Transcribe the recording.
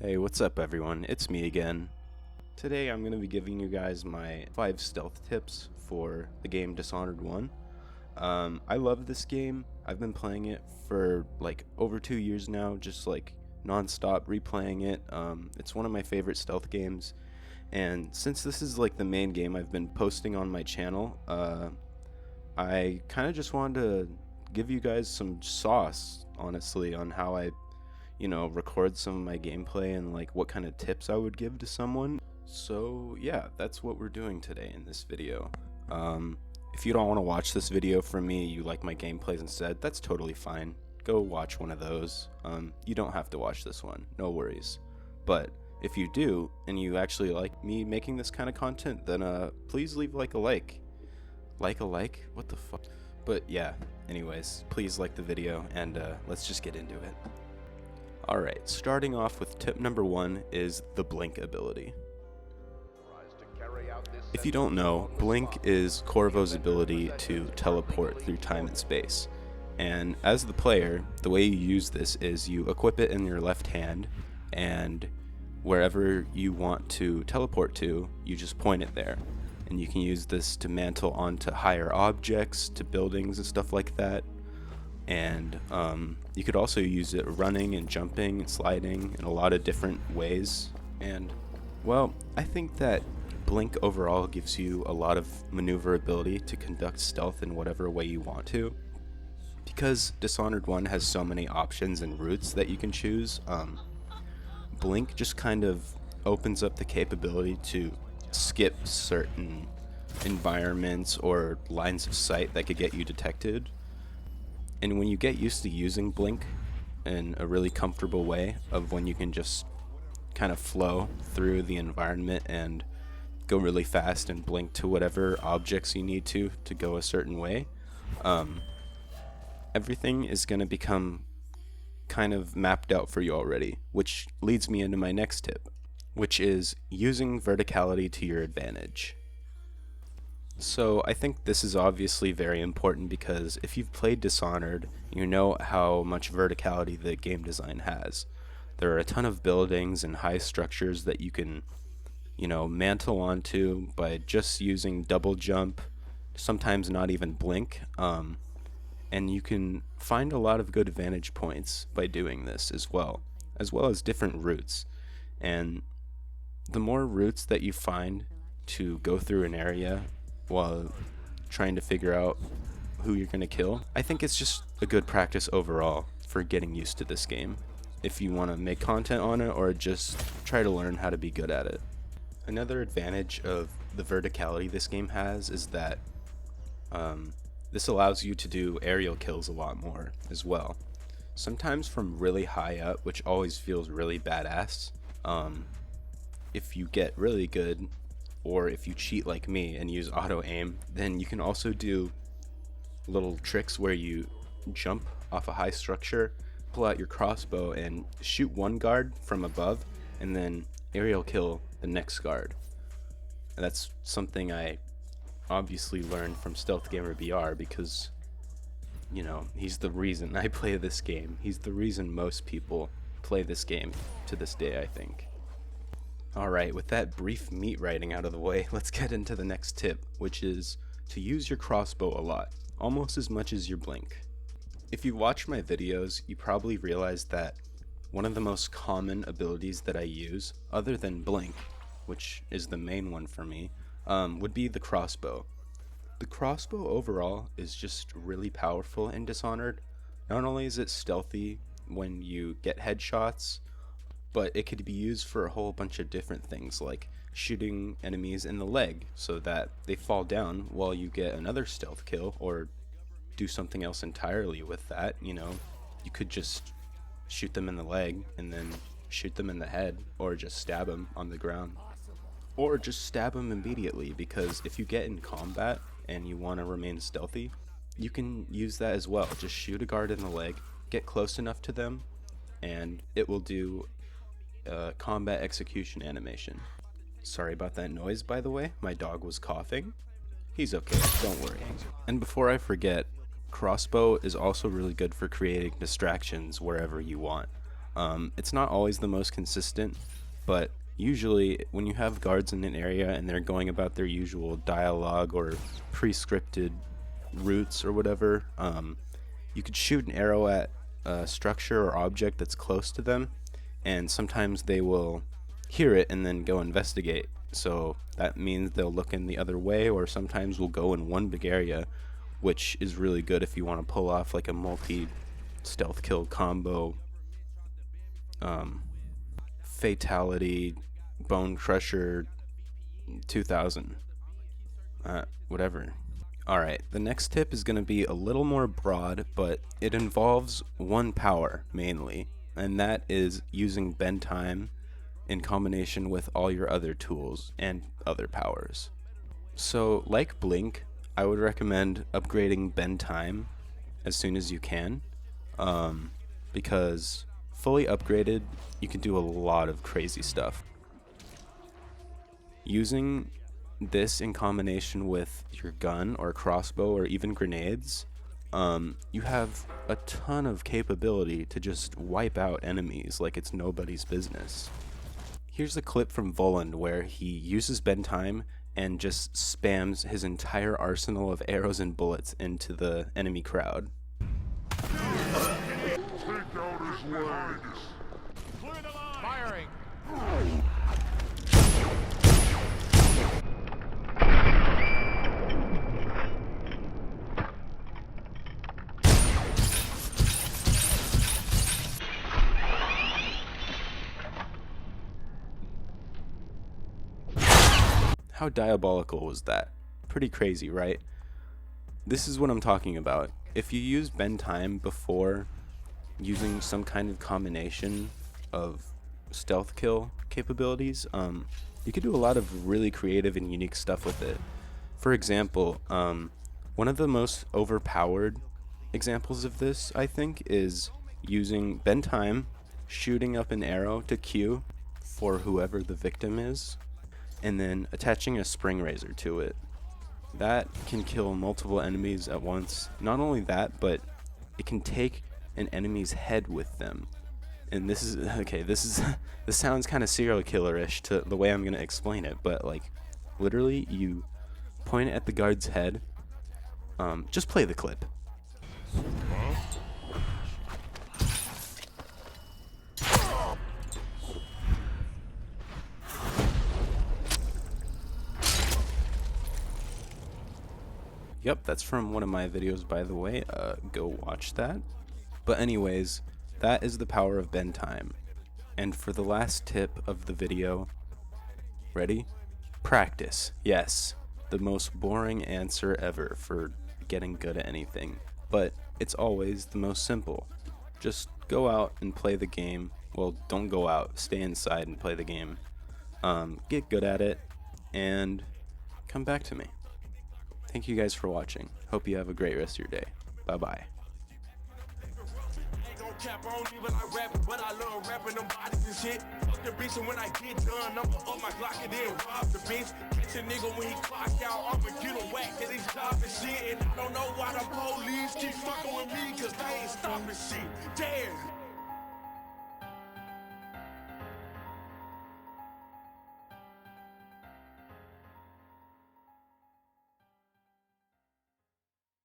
Hey, what's up everyone? It's me again. Today I'm going to be giving you guys my 5 stealth tips for the game Dishonored 1. I love this game. I've been playing it for like over 2 years now, just like non-stop replaying it. It's one of my favorite stealth games, and since this is like the main game I've been posting on my channel, I kind of just wanted to give you guys some sauce, honestly, on how I record some of my gameplay and like what kind of tips I would give to someone. So yeah, that's what we're doing today in this video. If you don't want to watch this video from me, you like my gameplays instead, that's totally fine. Go watch one of those. You don't have to watch this one, no worries. But if you do, and you actually like me making this kind of content, then please leave like a like. Like a like? What the fuck? But yeah, anyways, please like the video, and let's just get into it. Alright, starting off with tip number 1 is the Blink ability. If you don't know, Blink is Corvo's ability to teleport through time and space. And as the player, the way you use this is you equip it in your left hand, and wherever you want to teleport to, you just point it there. And you can use this to mantle onto higher objects, to buildings and stuff like that. And you could also use it running and jumping and sliding in a lot of different ways. And well, I think that Blink overall gives you a lot of maneuverability to conduct stealth in whatever way you want to. Because Dishonored 1 has so many options and routes that you can choose, Blink just kind of opens up the capability to skip certain environments or lines of sight that could get you detected. And when you get used to using Blink in a really comfortable way, of when you can just kind of flow through the environment and go really fast and blink to whatever objects you need to go a certain way, everything is going to become kind of mapped out for you already, which leads me into my next tip, which is using verticality to your advantage. So I think this is obviously very important, because if you've played Dishonored, you know how much verticality the game design has. There are a ton of buildings and high structures that you can, mantle onto by just using double jump, sometimes not even blink, and you can find a lot of good vantage points by doing this as well as different routes. And the more routes that you find to go through an area while trying to figure out who you're going to kill, I think it's just a good practice overall for getting used to this game, if you want to make content on it or just try to learn how to be good at it. Another advantage of the verticality this game has is that this allows you to do aerial kills a lot more as well. Sometimes from really high up, which always feels really badass. If you get really good, or if you cheat like me and use auto aim, then you can also do little tricks where you jump off a high structure, pull out your crossbow and shoot one guard from above, and then aerial kill the next guard. And that's something I obviously learned from Stealth Gamer BR, because he's the reason I play this game. He's the reason most people play this game to this day, I think. Alright, with that brief meat writing out of the way, let's get into the next tip, which is to use your crossbow a lot, almost as much as your blink. If you watch my videos, you probably realize that one of the most common abilities that I use, other than blink, which is the main one for me, would be the crossbow. The crossbow overall is just really powerful in Dishonored. Not only is it stealthy when you get headshots, but it could be used for a whole bunch of different things, like shooting enemies in the leg so that they fall down while you get another stealth kill, or do something else entirely with that. You could just shoot them in the leg and then shoot them in the head, or just stab them on the ground, or just stab them immediately, because if you get in combat and you want to remain stealthy, you can use that as well. Just shoot a guard in the leg, get close enough to them, and it will do combat execution animation. Sorry about that noise, by the way. My dog was coughing. He's okay, don't worry. And before I forget, crossbow is also really good for creating distractions wherever you want. It's not always the most consistent, but usually when you have guards in an area and they're going about their usual dialogue or pre-scripted routes or whatever, you could shoot an arrow at a structure or object that's close to them, and sometimes they will hear it and then go investigate. So that means they'll look in the other way, or sometimes we'll go in one big area, which is really good if you want to pull off like a multi stealth kill combo, fatality, bone crusher 2000, whatever. Alright, the next tip is going to be a little more broad, but it involves one power mainly, and that is using bend time in combination with all your other tools and other powers. So like Blink, I would recommend upgrading bend time as soon as you can, because fully upgraded you can do a lot of crazy stuff. Using this in combination with your gun or crossbow or even grenades, you have a ton of capability to just wipe out enemies like it's nobody's business. Here's a clip from Voland where he uses bend time and just spams his entire arsenal of arrows and bullets into the enemy crowd. Take out his legs. Clear the line. Firing. How diabolical was that? Pretty crazy, right? This is what I'm talking about. If you use bend time before using some kind of combination of stealth kill capabilities, you could do a lot of really creative and unique stuff with it. For example, one of the most overpowered examples of this, I think, is using bend time, shooting up an arrow to Q for whoever the victim is, and then attaching a spring razor to it. That can kill multiple enemies at once. Not only that, but it can take an enemy's head with them. And this is okay, this sounds kind of serial killer-ish to the way I'm going to explain it, but like literally you point it at the guard's head. Just play the clip. Yep, that's from one of my videos, by the way. Go watch that. But anyways, that is the power of bend time. And for the last tip of the video, ready? Practice. Yes, the most boring answer ever for getting good at anything. But it's always the most simple. Just go out and play the game. Well, don't go out. Stay inside and play the game. Get good at it, and come back to me. Thank you guys for watching. Hope you have a great rest of your day. Bye-bye. Cap on me when I rap, but I love rapping them bodies and shit. Fuck the bitch, and when I get done, I'ma up my Glock and then rob the bitch. Catch a nigga when he clock out, I'ma get him whacked at his job and shit. And I don't know why the police keep fucking with me, cause they ain't stopping shit. Damn.